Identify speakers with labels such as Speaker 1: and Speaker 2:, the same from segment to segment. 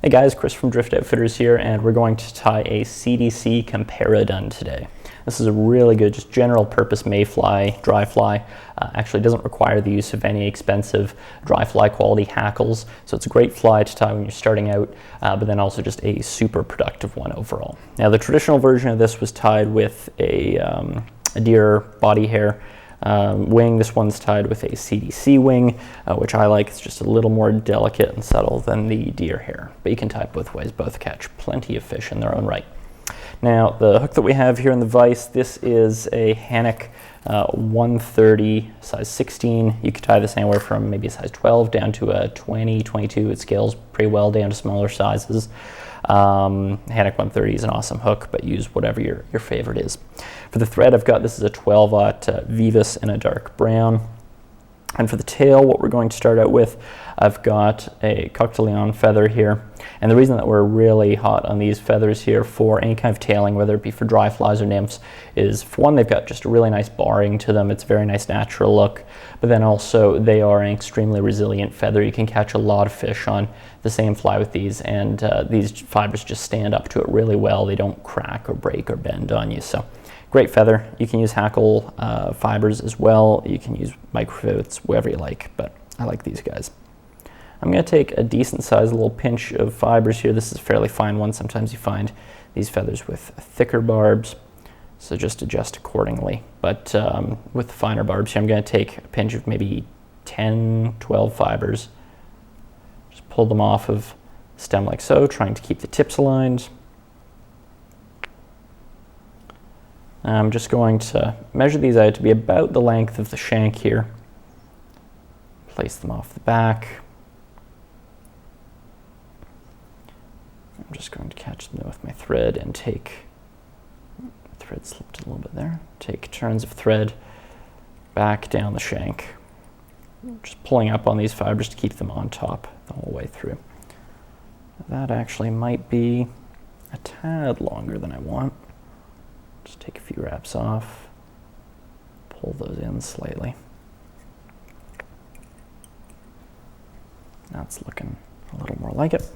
Speaker 1: Hey guys, Chris from Drift Outfitters here, and we're going to tie a CDC Comparadun today. This is a really good, just general purpose mayfly, dry fly. Actually doesn't require the use of any expensive dry fly quality hackles, so it's a great fly to tie when you're starting out, but then also just a super productive one overall. Now the traditional version of this was tied with a deer body hair wing. This one's tied with a CDC wing, which I like. It's just a little more delicate and subtle than the deer hair, but you can tie it both ways. Both catch plenty of fish in their own right. Now the hook that we have here in the vise, this is a Hanak 130 size 16. You could tie this anywhere from maybe a size 12 down to a 20, 22. It scales pretty well down to smaller sizes. Hanak 130 is an awesome hook, but use whatever your favorite is. For the thread, I've got, this is a 12-aught Veevus in a dark brown. And for the tail, what we're going to start out with, I've got a Coq De Leon feather here. And the reason that we're really hot on these feathers here for any kind of tailing, whether it be for dry flies or nymphs, is for one, they've got just a really nice barring to them. It's a very nice natural look. But then also they are an extremely resilient feather. You can catch a lot of fish on the same fly with these, and these fibers just stand up to it really well. They don't crack or break or bend on you. So great feather. You can use hackle fibers as well. You can use microfibers, whatever you like, but I like these guys. I'm going to take a decent sized little pinch of fibers here. This is a fairly fine one. Sometimes you find these feathers with thicker barbs, so just adjust accordingly. But with the finer barbs here, I'm going to take a pinch of maybe 10, 12 fibers. Just pull them off of the stem like so, trying to keep the tips aligned. I'm just going to measure these out to be about the length of the shank here. Place them off the back. I'm just going to catch them with my thread and take, the thread slipped a little bit there, take turns of thread back down the shank. Just pulling up on these fibers to keep them on top the whole way through. That actually might be a tad longer than I want. Just take a few wraps off, pull those in slightly. That's looking a little more like it.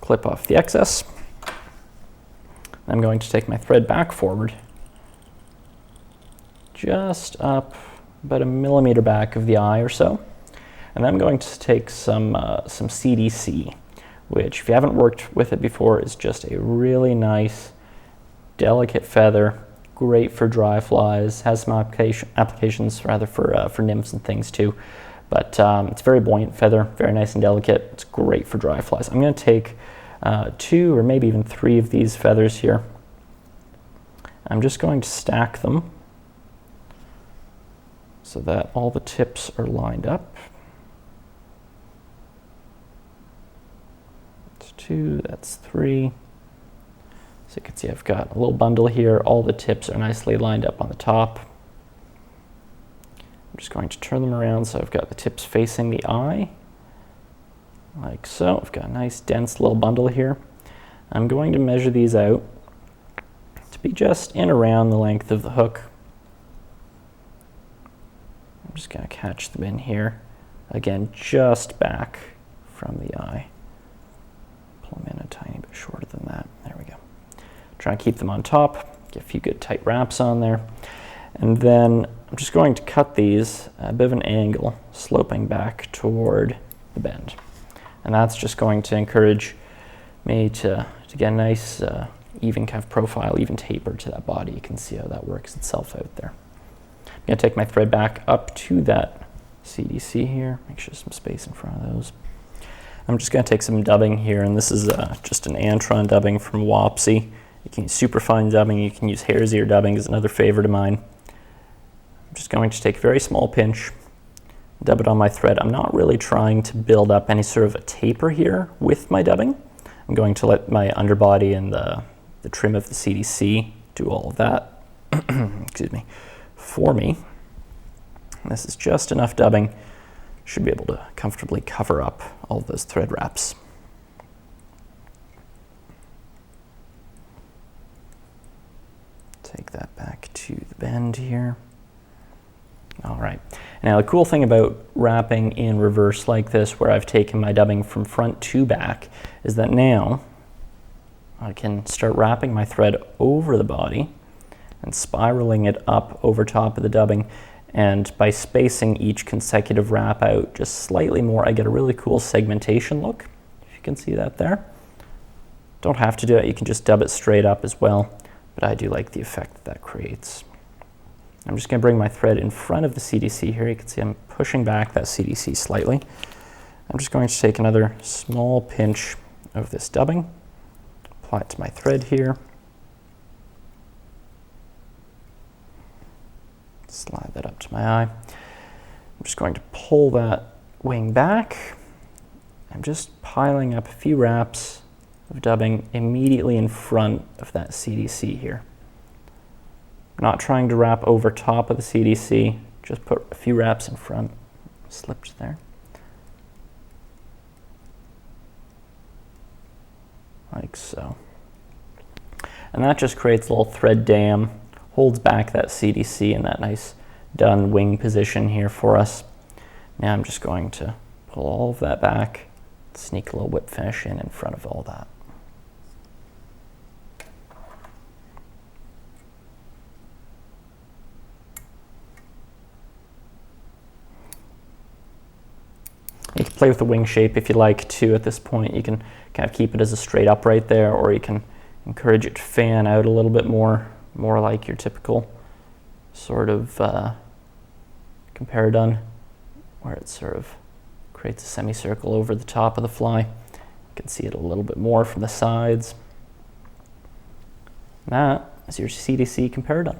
Speaker 1: Clip off the excess. I'm going to take my thread back forward, just up about 1 millimeter back of the eye or so. And then I'm going to take some CDC, which if you haven't worked with it before, is just a really nice, delicate feather, great for dry flies, has some applications rather for nymphs and things too. But it's a very buoyant feather, very nice and delicate. It's great for dry flies. I'm going to take 2 or maybe even 3 of these feathers here. I'm just going to stack them so that all the tips are lined up. That's 2, that's 3. So you can see I've got a little bundle here. All the tips are nicely lined up on the top. I'm just going to turn them around so I've got the tips facing the eye, like so. I've got a nice dense little bundle here. I'm going to measure these out to be just in around the length of the hook. I'm just going to catch them in here, again just back from the eye. Pull them in a tiny bit shorter than that. There we go. Try and keep them on top, get a few good tight wraps on there. And then I'm just going to cut these at a bit of an angle, sloping back toward the bend. And that's just going to encourage me to get a nice even kind of profile, even taper to that body. You can see how that works itself out there. I'm going to take my thread back up to that CDC here, make sure some space in front of those. I'm just going to take some dubbing here, and this is just an Antron dubbing from Wapsi. You can use superfine dubbing, you can use hare's ear dubbing, is another favorite of mine. I'm just going to take a very small pinch, dub it on my thread. I'm not really trying to build up any sort of a taper here with my dubbing. I'm going to let my underbody and the trim of the CDC do all of that excuse me, for me. And this is just enough dubbing. Should be able to comfortably cover up all of those thread wraps. Take that back to the bend here. All right, Now the cool thing about wrapping in reverse like this, where I've taken my dubbing from front to back, is that now I can start wrapping my thread over the body and spiraling it up over top of the dubbing. And by spacing each consecutive wrap out just slightly more, I get a really cool segmentation look, if you can see that there. Don't have to do it, you can just dub it straight up as well, but I do like the effect that that creates. I'm just going to bring my thread in front of the CDC here. You can see I'm pushing back that CDC slightly. I'm just going to take another small pinch of this dubbing, apply it to my thread here, slide that up to my eye. I'm just going to pull that wing back. I'm just piling up a few wraps of dubbing immediately in front of that CDC here. Not trying to wrap over top of the CDC, just put a few wraps in front. Slipped there. Like so. And that just creates a little thread dam, holds back that CDC in that nice done wing position here for us. Now I'm just going to pull all of that back, sneak a little whip finish in front of all that. You can play with the wing shape if you like to at this point. You can kind of keep it as a straight upright there, or you can encourage it to fan out a little bit more like your typical sort of Comparadun, where it sort of creates a semicircle over the top of the fly. You can see it a little bit more from the sides. And that is your CDC Comparadun.